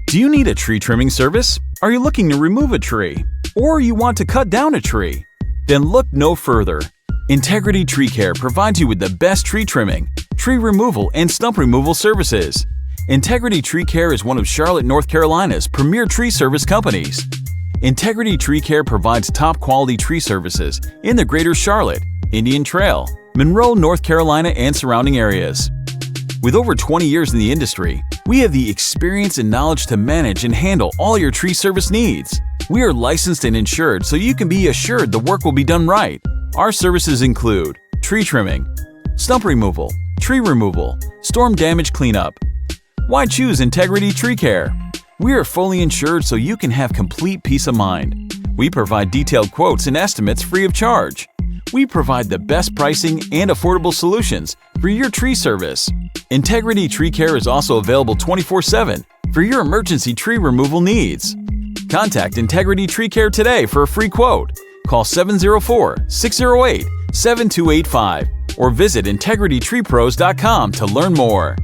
Do you need a tree trimming service? Are you looking to remove a tree? Or you want to cut down a tree? Then look no further. Integrity Tree Care provides you with the best tree trimming, tree removal, and stump removal services. Integrity Tree Care is one of Charlotte, North Carolina's premier tree service companies. Integrity Tree Care provides top-quality tree services in the greater Charlotte, Indian Trail, Monroe, North Carolina, and surrounding areas. With over 20 years in the industry, we have the experience and knowledge to manage and handle all your tree service needs. We are licensed and insured, so you can be assured the work will be done right. Our services include tree trimming, stump removal, tree removal, storm damage cleanup. Why choose Integrity Tree Care? We are fully insured so you can have complete peace of mind. We provide detailed quotes and estimates free of charge. We provide the best pricing and affordable solutions for your tree service. Integrity Tree Care is also available 24/7 for your emergency tree removal needs. Contact Integrity Tree Care today for a free quote. Call 704-608-7285 or visit integritytreepros.com to learn more.